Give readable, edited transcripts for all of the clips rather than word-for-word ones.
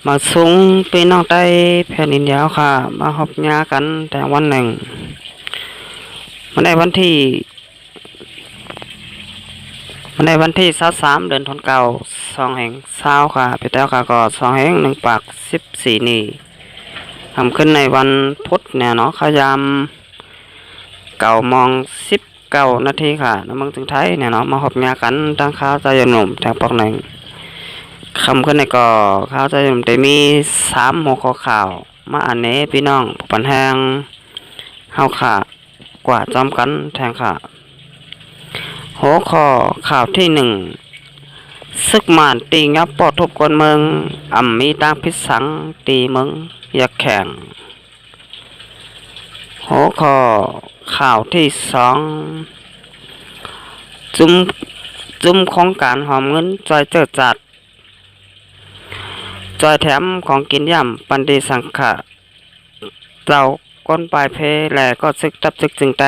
มาสูงพี่น้องใต้แผ่นดินยาวค่ะมาหอบงากันแต่วันหนึ่งวันที่23 เดือนธันวาคม2/20ค่ะพี่แต้วค่ะก็2/1/14นี่ทำขึ้นในวันพุธเนี่ยเนาะขยาม9:19 นาทีค่ะน้ำเมืองถึงไทยเนี่ยเนาะมาหอบงากันตั้งข้าวใจหนุ่มแถวปอกหนึ่งคำขึ้นในก่อข้าวใจหนุ่มแต่มี3 หัวข้อข่าวมาอันนี้พี่น้องปันแหงเฮาค่ะกว่าจอมกันแทงค่ะหัวข้อข่าวที่ศึกหมานตีงับปอดทุบคนเมืองมีตางพิสังตีเมืองยักแข่งหัวข้อข่าวที่จุ่มของการหอมเงินจอยเจอจัดจอยแถมของกินย่ำปันดีสังขะเจ้าก้นปลายเพแหล่ก็ซึกตับซึกจึงใจ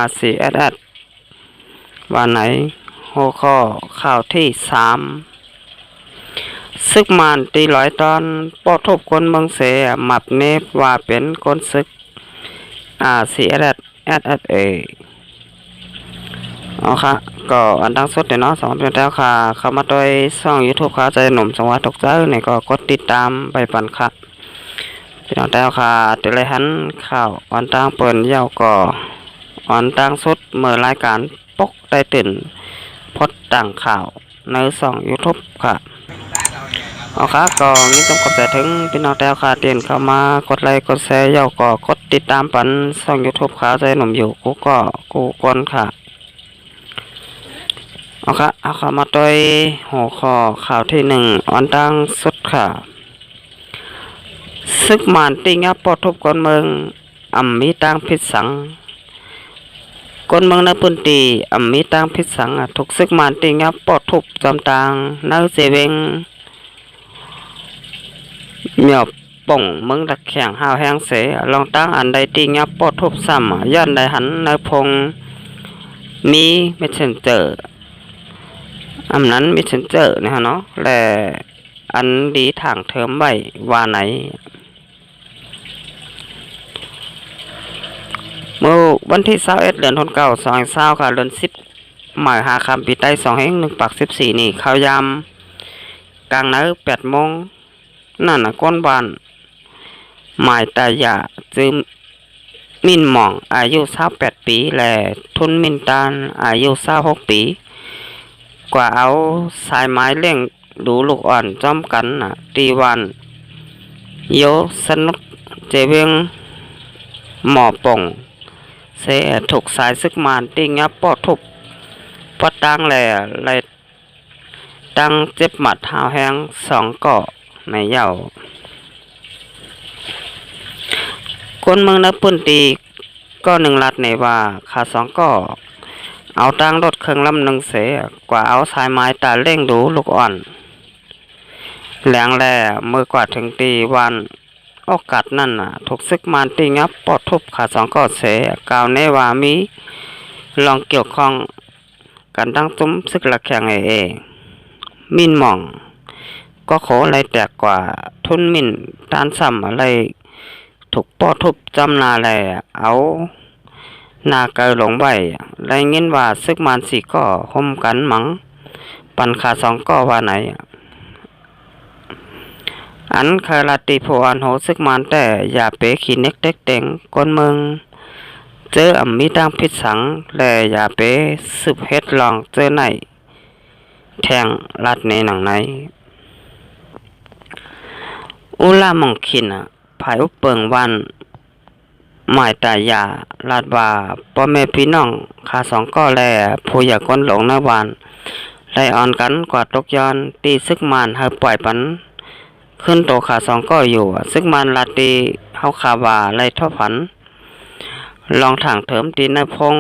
RCSS วันไหนหัวข้อข่าวที่ซึกมานตี100 ตอนปอทบคนเมืองเสหมับเนบว่าเป็นคนซึกRCSS SSA เอาค่ะก็อันดังสุดเนาะ2 เดือนแล้วค่ะเข้ามาโดยช่อง YouTube ค่ะใจหนุ่มสังวาตกใจนี่ก็กดติดตามไปปันค่ะพี่น้องแล้วค่ะติเลยหันข่าวอันตั้งเปิ่นเย้าก็อันตั้งสุดเมื่อรายการปกได้ตื่นพดต่างข่าวในช่อง YouTube ค่ะเอาค่ะก็มีจำกัดแต่ถึงพี่น้องแล้วค่ะเตือนเข้ามากดไลค์กดแชร์เย้าก็กดติดตามปันช่อง YouTube ค่ะใจหนุ่มอยู่กูกวนค่ะเอาค่ะมาโดยหัวข้อข่าวที่อันตั้งสุดค่ะซึกหมานติงับปอทุบคนเมืองมีตางพิษสังคนเมืองในพื้นที่มีตางพิษสังถูกซึกหมานติงับปอทุบจอมตางในเสเวงเหมียวป่งเมืองดักแข่งห้าวแห้งเสลองตั้งอันใดติงับปอทุบซ้ำย้อนใดหันในพงมีเมสเซนเจอร์นั้นมิเซนเจอร์นะฮะเนาะและอันดีทางเทอมไว้ว่าไหนเมื่อวันที่21 เดือนธันวาคม2020ค่ะเดือน10 หมาย5 ค่ำปีใต้2/1/14นี่ข่าวยามกลางนา8 โมงนั่นน่ะก้นบ้านหมายตายาจืมมินหม่องอายุ28 ปีและทุนมินตาลอายุ26 ปีกว่าเอาสายไม้เล่งดูลูกอ่อนจอมกันตีวันโยสนุกเจเวงหมอป่งเสถูกสายซึกมานตีงับปอทุบปอตังแหล่ไหลตั้งเจ็บหมัดหาวแห้ง2 เกาะในเย้าคนเมืองนับปุ่นตีก็1 ลัดในว่าขา2 เกาะเอาตั้งรถเครื่องลำ1 เสกว่าเอาสายไม้ตาเล่งดูลูกอ่อนแหลงแหล่มือกว่าถึงตีวันโอกาสนั่นถูกซึกมานตีงับปอทุบขา2 เกาะเสกล่าวในว่ามีลองเกี่ยวข้องกันตั้งตุ้มซึกละแข่งมินหม่องก็ขออะไรแตกกว่าทุนมินตานซ้ำอะไรถูกปอทุบจำนาแลเอานาเกยหลงใบไรเงินว่าซึกมานสีก็ห่มกันมังปันขา2 ก็ว่าไหนอันเคยลาติโพอันโหซึกมานแต่อย่าเปขีเน็กเด็กเต็งก้นเมืองเจอมีตั้งพิษสังและอย่าเปสืบเฮ็ดลองเจอไหนแทงลัดในหนังไหนอุลามองขินภายอุปเปิงวันหมายตายาลาดว่าพ่อแม่พี่น้องขา2 ก็แลผู้อยากคนหลงในวันไล่อ่อนกันกว่าตกย้อนตีซึกมานให้ปล่อยปันขึ้นโตขา2 ก็อยู่ซึกมานลาตีเฮาคาว่าไล่ท่อผันลองทางเถิมตีในพง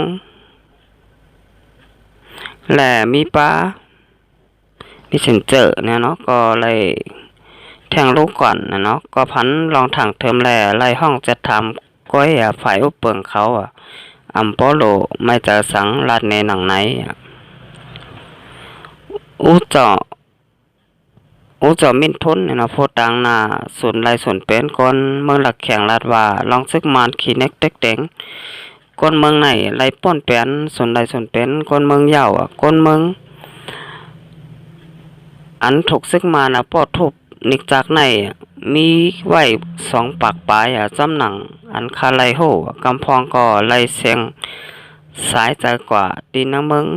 แหล่มีป้ามีเซนเจอร์เนี่ยเนาะก็ไล่แทงลูกก่อนเนาะก็พันลองทางเถิมแหล่ไล่ห้องจะทำก้อยฝ่ายอุปเปิงเขาอัมโปโลไม่เจอสังลาดในหนังไหนอุจา โอ้เจอมินทุนเนี่ยเนาะโพตังหน้าศูนย์ไรศูนย์เป็นคนเมืองหลักแข่งลาดว่าลองซึกมานขี้เน็กเต็กเต็งคนเมืองไหนไรป้นแปนศูนย์ไรศูนย์เป็นคนเมืองเหย้าคนเมืองอันถูกซึกมานปอทุบนิกจากในมีไว้2 ปากปลายจำหนังอันคาไลโหกำพองก็ไลเสียงสายใจกว่าดีนะมึง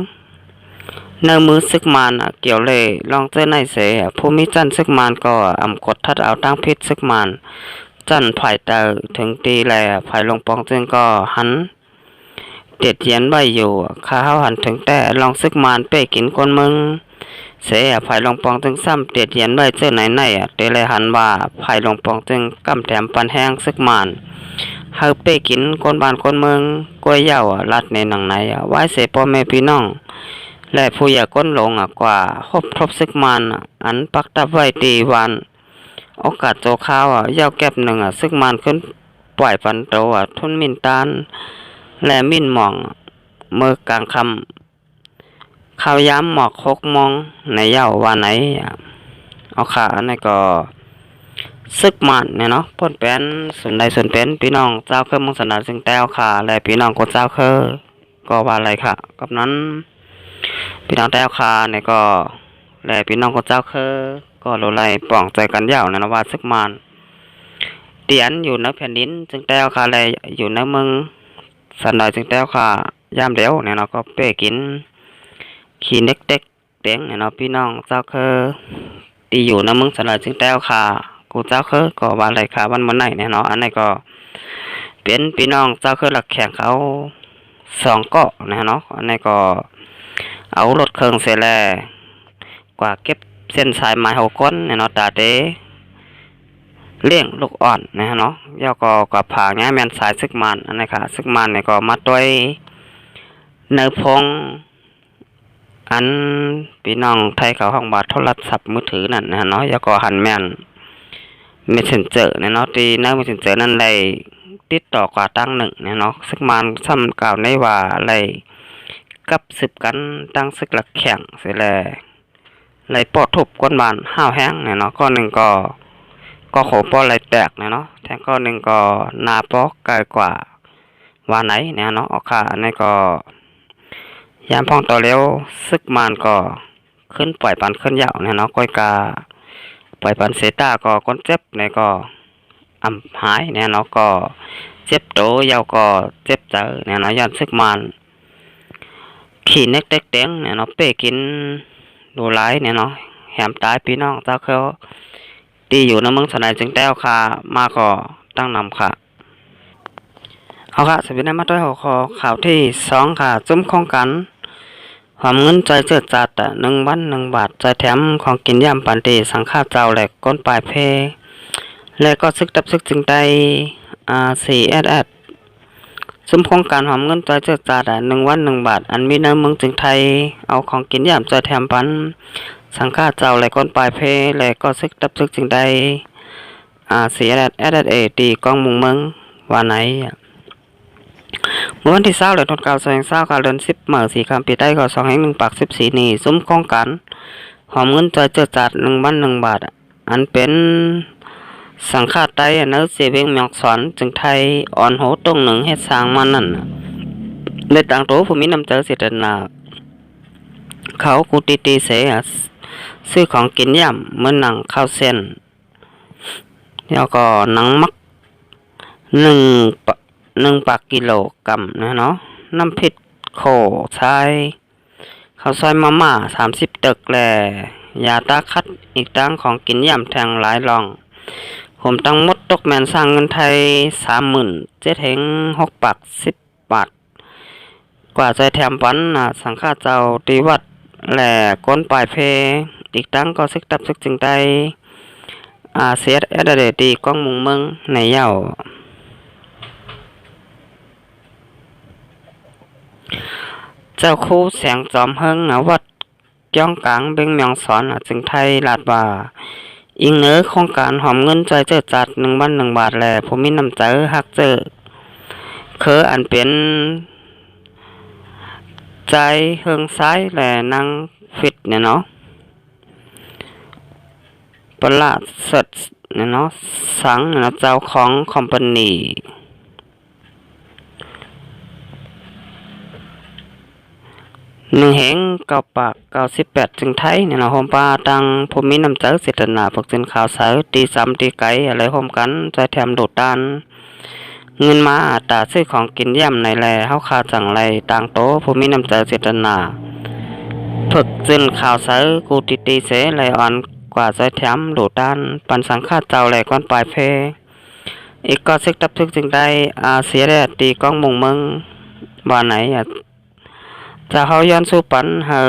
เนื้อมือซึกมานเกี่ยวเลยลองเจอในเสผู้มีจันซึกมานก็กดทัดเอาตั้งพิษซึกมานจันไผ่เตอถึงตีแลไผ่ลงปองจึงก็หันเด็ดเย็นไว้อยู่ข้าวหันถึงแต่ลองซึกมานเป้กินคนมึงเสียไผ่ลงปองจึงซ้ำเด็ดเย็นไว้เจอไหนเตเลยหันว่าไผ่ลงปองจึงกำแถมปันแห้งซึกมานเฮาเป้กินคนบ้านคนเมืองกล้วยเหย้าลัดในหนังไหนไว้เสพ่อแม่พี่น้องและผู้อยากก้นลงกว่าคบทบซึกมานอันปักตับไว้ตีวันโอกาสโจข้าวเย้าแก็บหนึ่งซึกมานขึ้นปล่อยปันโตทุนมินตานและมินหมองเมื่อกลางคำข้าวย้ำหมอก6 โมงในเย้าว่าไหนเอาขาในก็ซึกมานเนี่ยเนาะพ้นแป้นส่วนใดส่วนเป็นพี่น้องเจ้าเคยมุงสนาจึงแต้วขาและพี่น้องคนเจ้าเคยก็ว่าอะไรค่ะกับนั้นพี่น้องแต้วคาเนี่ยก็และพี่น้องคนเจ้าก็รู้ไรป่องใจกันยาวนะว่าซึกมานเตียนอยู่ในแผ่นดินจึงแต้วคาและอยู่ในเมืองสันดอยจึงแต้วคายามเดียวเนี่ยเนาะก็เป้กินขี้เน็กเต็กเต็งเนี่ยเนาะพี่น้องเจ้าที่อยู่ในเมืองสันดอยจึงแต้วคากูเจ้าก็ว่าอะไรค่ะวันไหนเนี่ยเนาะอันนี้ก็เป็นพี่น้องเจ้าหลักแข่งเขา2 เกาะนะเนาะอันนี้ก็เอารถเครื่องเสร็จแล้วกว่าเก็บเส้นสายไม้6 ก้นเนี่ยเนาะตาเต้เลี้ยงลูกอ่อนนะเนาะย่อก็ผ่าง่ายแมนสายซึกมันอันนี้ค่ะซึกมันเนี่ยก็มาด้วยเนื้อพงอันพี่น้องไทยเขาห้องบาทโทรศัพท์มือถือนั่นนะเนาะย่อก็หันแมนMessengerเนี่ยเนาะที่ใน Messenger นั่นได้ติดต่อกว่าตั้ง1เนี่ยเนาะซึกมันซ้ำกล่าวในว่าอะไรกับสืบกันตั้งซึกหลักแข่งเสียแล้วไหลปอดทุบก้นบานห้าวแห้งเนี่ยเนาะก็ก็โขปอไหลแตกเนี่ยเนาะแทงก็ก็นาปอกไกลกว่าว่าไหนเนี่ยเนาะออกค่ะในก็ยามพองต่อเร็วซึกมันก็ขึ้นปล่อยปันขึ้นยาวเนี่ยเนาะก้อยกาปล่อยปันเสตาก็ก้นเจ็บเนี่ยก็หายเนี่ยเนาะก็เจ็บโตยาวก็เจ็บเจอเนี่ยเนาะยันซึกมันขี้เน็กเต็กเต็งเนี่ยเนาะเป้กินดูไลเนี่ยเนาะแหมตายพี่น้องเจ้าเขาตีอยู่ในเมืองสนายจึงแต้วค่ะมาก็ตั้งนำค่ะเอาค่ะสวัสดีมาด้วยหัวข้อข่าวที่2ค่ะจุ้มโครงกันความเงินใจเจิดจัด1 วัน1 บาทใจแถมของกินย่ำปันตีสังฆาเจ้าแหลกก้นปลายเพและก็ซึกดับซึกจึงได้4SSซุ้มโครงการหอมเงินจอยเจิดจาด1 วัน 1 บาทอันมีในเมืองจึงไทยเอาของกินยามจอยแถมปันสังฆาเจ้าและก้นปลายเพและก็ซึกดับซึกจึงได้4SSดีกองมุงเมืองว่าไหนเมื่อวันที่20เดือนธันวาคม20เดือน10มื้อ4ค่ำปีใต้ก็2/1ปัก14นี้ซุ้มโครงการหอมเงินจอยเจิดจาด1 วัน 1 บาทอันเป็นสังฆาไตเนื้อเสเวงเมียงสอนจึงไทยอ่อนโหตรง1เฮ็ดสร้างมานั่นในต่างโตผู้มีน้ำใจเสด็จนาเขากูตีเสซื้อของกินย่ำเหมือนหนังข้าวเส้นแล้วก็หนังมัก1 ปากกิโลกรัมนะเนาะน้ำพริกโขชายข้าวซอยมาม่า30 ตึกแลยาตาคัดอีกตั้งของกินย่ำแทงหลายรองผมตั้งมดตกแมนสร้างเงินไทย37,6 ปาก10 บาทกว่าใจแถมปันสังฆาเจ้าตีวัดแหล่ก้นปลายเพอีกตั้งก็ซึกตับซึกจึงได้เสียดีกล้องมุงเมืองในเย้าเจ้าคู่แสงจอมเฮิงวัดจ้องกลางเบงเมียงสอนจึงไทยลาดว่าอิงเนื้อโครงการหอมเงินใจเจิดจัด1 วัน 1 บาทแหล่ผมมีน้ำใจฮักเจออันเป็นใจเฮิงซ้ายแหล่นางฟิตเนี่ยเนาะ ประหลาดเสดเนี่ยเนาะสังเนาะเจ้าของคอมพานี1 แห่ง 9 ปาก 98 จึงไทยเนี่ยเนาะโฮมปาตังผู้มีน้ำใจเจตนาพวกสินข่าวสารตีซ้ำตีไกอะไรโฮมกันใจแถมโดดดันเงินมาตาซื้อของกินย่ำในแลเฮาคาจังไรต่างโตผู้มีน้ำใจเจตนาฝึกสินข่าวสารกูติตีเสไหลอ่อนกว่าใจแถมโดดดันปันสังฆาเจ้าไหลก้อนปลายเพอีกก็ซึกตับซึกจึงได้เสียแดดตีก้องมุงมึงบ้านไหนจะเขาย้อนสู้ปันเฮอ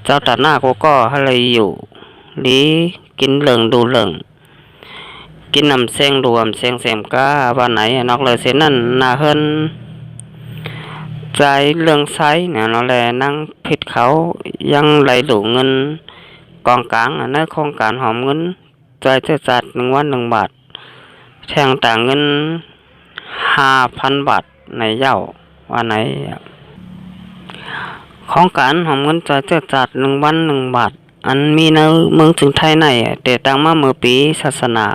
เจ้าตัดหน้ากูก็ให้เลยอยู่ลีกินเหลืองดูเหลืองกินน้ำเสียงรวมเสียงเสียมก้าบ้านไหนนอกเลยเสียนั่นนาเฮินใจเรื่องไซเนี่ยเราแลนั่งผิดเขายังไหลหลูเงินกองกลางในโครงการหอมเงินใจจะจัด1 วัน 1 บาทแทงต่างเงิน5,000 บาทในเย้าว่าไหนของการหอมเงินใจจะจัด1 วัน 1 บาทอันมีในเมืองถึงไทยในเดตั้งมาเมื่อปีศาสนา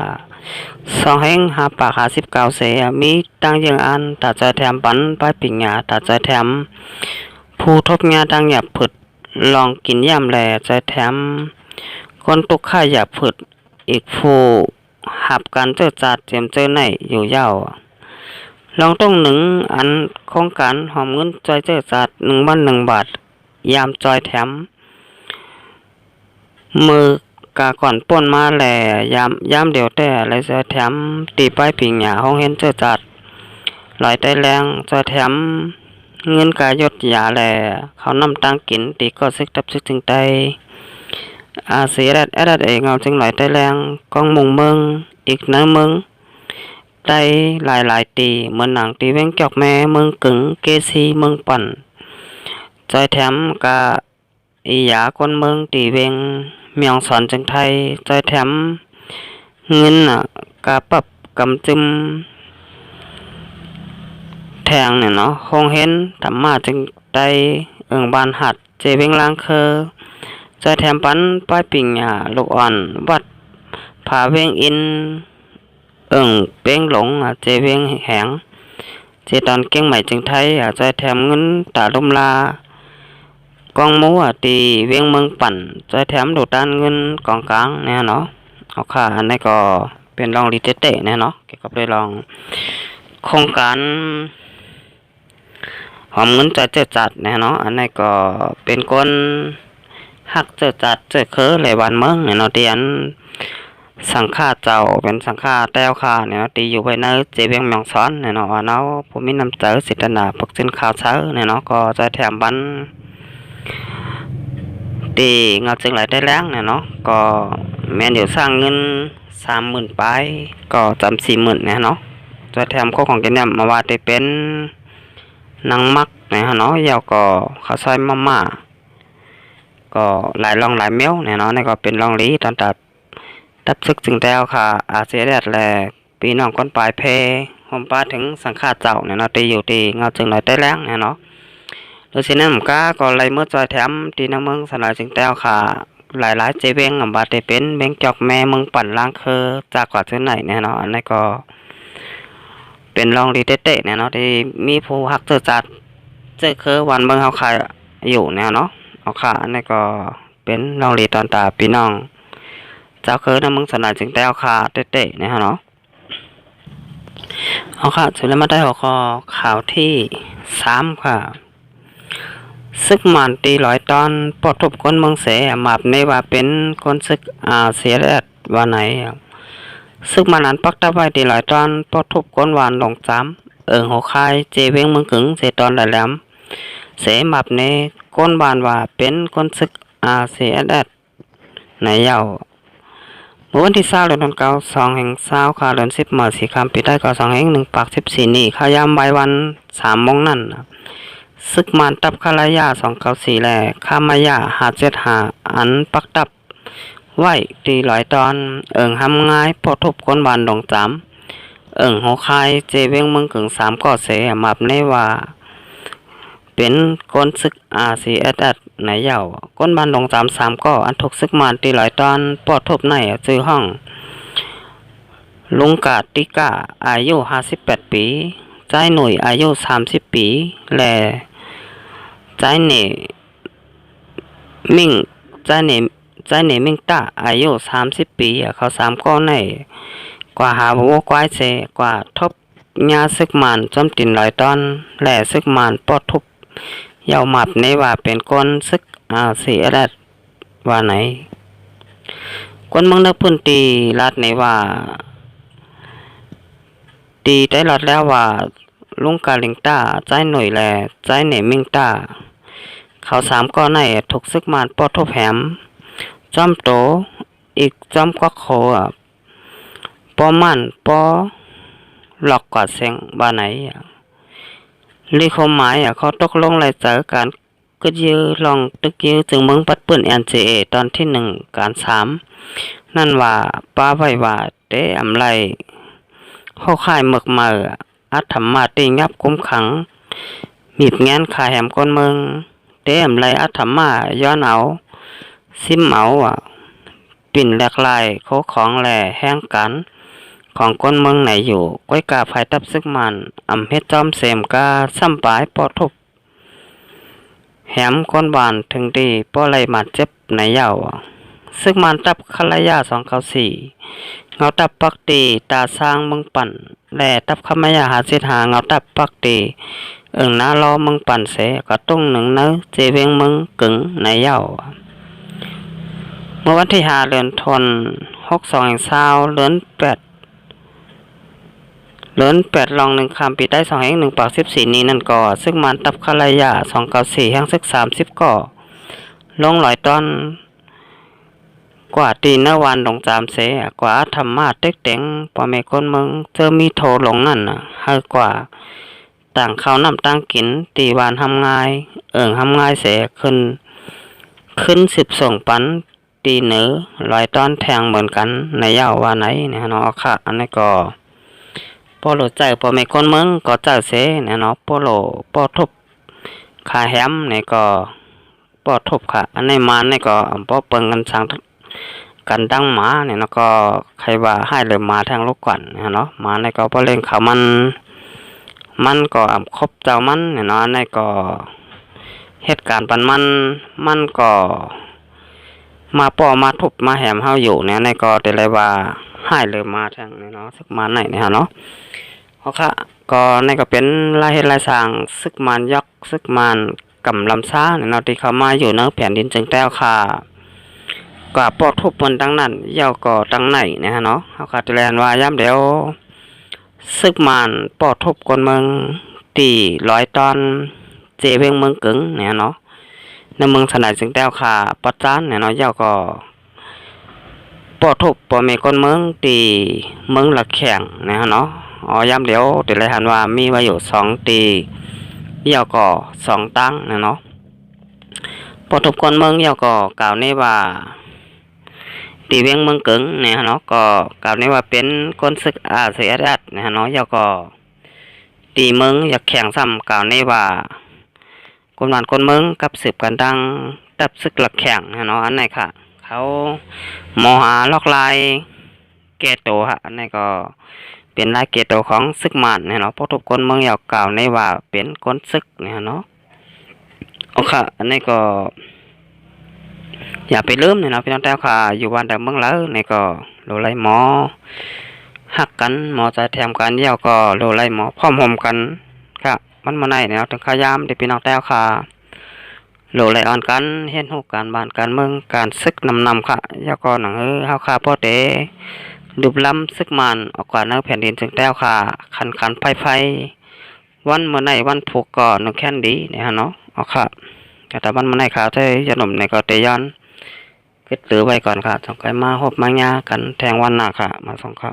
2 แห่ง 5 ปาก 59 เสมีตั้งยังอันตัดใจแถมปันป้ายปิ่งหยาตัดใจแถมผู้ทบงาดังหยาบผึดลองกินย่ำแลใจแถมคนตกข่าหยาบผึดอีกผู้หับการเจอจัดเจียมเจอในอยู่ยาวลองต้องอันโครงการหอมเงินจอยเจอจัด1 วัน 1 บาทยามจอยแถมมือกาก่อนป่นมาแหล่ยามเดียวแต่อะไรจอยแถมตีป้ายปิ่งหยาห้องเห็นเจอจัดลอยไตแรงจอยแถมเงินกายดยาแหล่เขานำตังกินตีก็ซึกตับซึกถึงไตเสียแดดเองเอาจึงลอยไตแรงกองมุงเมืองอีกเนื้อเมืองได้หลายตีเหมือนหนังตีเว้งจอกแม่เมืองกึ่งเกซีเมืองปั่นจอยแถมกะอีหยาคนเมืองตีเวงเมียงสอนจังไทยจอยแถมเงินกะปรับกำจึมแทงเนี่ยเนาะคงเห็นธรรมาจึงได้บานหัดเจเวงล้างเคอจอยแถมปันป้ายปิ่งลูกอ่อนวัดผาเวงอินเป้งหลงเจเวงแหงเจตอนเก่งใหม่จึงไทยใจแถมเงินตาลมลากองหมูตีเวียงเมืองปั่นใจแถมดูด้านเงินกองกลางเนี่ยเนาะเอาค่ะอันนี้ก็เป็นรองรีเตะเนี่ยเนาะเกี่ยวกับเรื่องรองโครงการหอมเงินใจเจอจัดเนี่ยเนาะอันนี้ก็เป็นคนหักเจอจัดเจอเคอเลยวันเมืองเนี่ยเนาะเตียนสังฆาเจ้าเป็นสังฆาแต้วคาเนี่ยตีอยู่ภายในเจเวียงเมียงซ้อนเนี่ยเนาะว่าเนาะผมมีน้ำใจศิตนาปกสินข่าวเช้าเนี่ยเนาะก็จะแถมบันตีเงาจึงไหลได้แรงเนี่ยเนาะก็แม่นอยู่สร้างเงิน30,000 ปลายก็จำ40,000เนี่ยเนาะจะแถมข้อของกินเนี่ยมาว่าได้เป็นนางมักเนี่ยเนาะยาวก็ข้าวซอยมาม่าก็หลายรองหลายเม้วเนี่ยเนาะนี่ก็เป็นรองลีตอนตัดซึกจึงแต้วค่ะเสียแดดแลปีน้องก้นปลายเพหอมปลาถึงสังฆาเจ้าเนี่ยเนาะตีอยู่ตีเงาจึงไหลได้แรงเนี่ยเนาะโดยเฉพาะผมก็ไล่เมื่อจอยแถมตีน้ำเมืองสลายจึงแต้วค่ะหลายเจเวงบาดได้เป็นเบงจอกแม่เมืองปั่นล้างเคอจากกว่าเท่าไหนเนี่ยเนาะอันนี้ก็เป็นรองดีเตะเนี่ยเนาะที่มีผู้ฮักเจอจัดเจอเคอวันเมืองเขาขายอยู่เนี่ยเนาะเอาค่ะอันนี้ก็เป็นรองดีตอนตาพี่น้องเจ้าเคยนะมึงสนานจึงแต้วค่ะเตะเนี่ยเนาะเอาค่ะสุดแล้วมาได้หัวข้อข่าวที่3ค่ะซึกมันตี100 ตอนปอดทบคนเมืองเสมาบในว่าเป็นคนซึกเสียแดดว่าไหนซึกมันนั้นปักตะไว้ตี100 ตอนปอดทบคนหวานลง3หัวคายเจเวงเมืองกึ่งเสตอนหลายแหลมเสมาบในก้นบานว่าเป็นคนซึกเสียแดดในเยาเมื่อวันที่20 เดือนเก้า2 แห่ง20 ค่ะเดือน10 เมื่อ4 คำปิดได้ก็2 แห่ง1 ปาก 14 นี่ข้ายามใบวัน3 โมงนั่นซึกมันตับคารายา294แลข้ามายา575อันปักตับไว้ตี100 ตอนหำง่ายพอทบคนบานดง3หัวคายเจเวงเมืองกึ่ง3ก็เสมาบในว่าเป็นคนซึกCSS ในเยา ก้นบ้านดง33ก่ออันถูกซึกมานตีหลายตอนปอดทบในจื้อห้องลุงกาติกาอายุ58ปีใจหนุ่ยอายุ30ปีและใจเหน่มิ่งใจเหน่มิ่งตาอายุ30ปีเขา3ก้อในกว่าหาบ่กวายเสกว่าทบญาซึกมานจอมตินหลายตอนและซึกมานปอดทุบยาวหมับในว่าเป็นก้นซึกสีอดัดว่าไหนคนเมืองนักพื้นตีรัดในว่าตีได้รัดแล้วว่าลุงกาลิงตาใจหน่วยแลใจเหน่มิงตาเขา3ก้อนในถูกซึกมานปอดทุบแหมจอมโตอีกจอมกวักโคปอมันปอหลอกกว่าเสียงบ้านไหนลีคมหมายเขาตกลงรายเจอการกึดยื้อลองตึกยื้อจึงเมืองปัดปืน NCA ตอนที่1การ3นั่นว่าป้าไว้ว่าเตอำไลเข้าค่ายหมึกมืออัธรรมาติยับคุ้มขังมีบแงนขายแหมก้นเมืองเตอำไลอัธรรมาย้อนเอาซิมเอาปิ่นแหลกลายโคของแหล่แห้งกันของก้นเมืองไหนอยู่ก้อยกาภายตับซึกมันเฮ็ดจอมเสมกาซ้ำปลายปอทุบแหมก้นบานถึงดีป้อไหลมาเจ็บในเยาซึกมันตับคลายา294เงาตับปักตีตาสร้างเมืองปั่นแล่ตับขมายาหาเสหาเงาตับปักตีหน้าล้อเมืองปั่นเสก็ต้องหนึ่งเนื้อเจเวงเมืองกึ่งในเยาเมื่อวันที่5เดือนธันวาคม62เดือน8ลอง1คำปีได้2แห่ง1ปาก14นี้นั่นก่อซึ่งมันตับคลายา294แห่งซึก30ก่อลง100ตอนกว่าตีนวันลง3เสกว่าธรรมะเต็กเต็งปอแม่คนเมืองเจอมีโทลงนั่นให้กว่าต่างข้าวน้ำตั้งกินตีวานทำง่ายทำง่ายเสขึ้น10ส่งปันตีเหนือ100ตอนแทงเหมือนกันในยาวว่าไหนเนี่ยเนาะค่ะอันนี้ก็ปอโลใจปอแม่คนเมืองก็เจ้าเสเนี่ยเนาะปอโลปอทุบขาแหมเนี่ยก็ปอทุบค่ะอันนี้มันเนี่ยก็ปอเปิงกันสังกันดังหมาเนี่ยแล้วก็ใครว่าให้เลยมาทางลูกก่อนเนี่ยเนาะมาเนี่ยก็ปอเล่งเขามันก็ครบเจ้ามันเนี่ยเนาะเนี่ยก็เหตุการณ์ปันมันก็มาปอมาทุบมาแหมเฮาอยู่เนี่ยในก็แต่เลยว่าให้เลยมาทางเนี่ยเนาะซึกมันไหนเนี่ยเนาะเพราะค่ะก็ในก็เป็นรายเหตุรายสร้างซึกมันยักษ์ซึกมันกำลำซ่าเนี่ยเนาะที่เขามาอยู่เนื้อแผ่นดินจึงแต้วค่ะก็ปอทุบมันตั้งนั้นยาวก็ตั้งไหนเนี่ยเนาะเขาก็จะเรียนว่าย้ำเดี๋ยวซึกมันปอทุบคนเมืองตี100ตอนเจเวงเมืองกึ่งเนี่ยเนาะในเมืองสนายจึงแต้วค่ะปัจจานเนี่ยเนาะยาวก็ปอทุบปอเมคนเมืองตีเมืองละแข่งนะเนาะย้ำเดี๋ยวเดี๋ยวเลยหันว่ามีไว้อยู่2ตียาวก็2ตั้งนะเนาะปอทุบคนเมืองยาวก็กล่าวในว่าตีเวียงเมืองกึ่งเนี่ยเนาะก็กล่าวในว่าเป็นคนศึกเสียดัดนะเนาะยาวก็ตีเมืองอยากแข่งซ้ำกล่าวในว่าคนบ้านคนเมืองกับสืบกันดังตับศึกหลักแข่งนะเนาะอันไหนค่ะเขามหาลอกลายเกโตฮะอันนี้ก็เป็นลายเกโตของซึกมันเนี่ยเนาะพอทุกคนเมืองอยากกล่าวในว่าเป็นคนซึกเนี่ยเนาะโอเคอันนี้ก็อย่าไปลืมเนี่ยเนาะพี่น้องแต้วค่ะอยู่บ้านแต่เมืองแล้วนี่ก็โลไลหมอหักกันหมอใจแถมกันเยี่ยวก็โลไลหมอพร้อมห่มกันค่ะมันมาไหนเนี่ยถึงขยามเด็กพี่น้องแต้วค่ะโลไลออนกันเห็นหูการบ้านการเมืองการซึกนำค่ะยาก็หนังเฮาค่ะพ่อเต๋ดุบล้ำซึกมันออกกว่าเนื้อแผ่นดินจึงแต้วค่ะขันไฟวันเมื่อไหนวันผูกก่อหนึ่งแค่นดีเนี่ยเนาะเอาค่ะแต่วันเมื่อไหนค่ะถ้าจะหนุ่มในก็เตย้อนคิดหรือไว้ก่อนค่ะสองไกมาหบมายากันแทงวันหนักค่ะมาสองค่ะ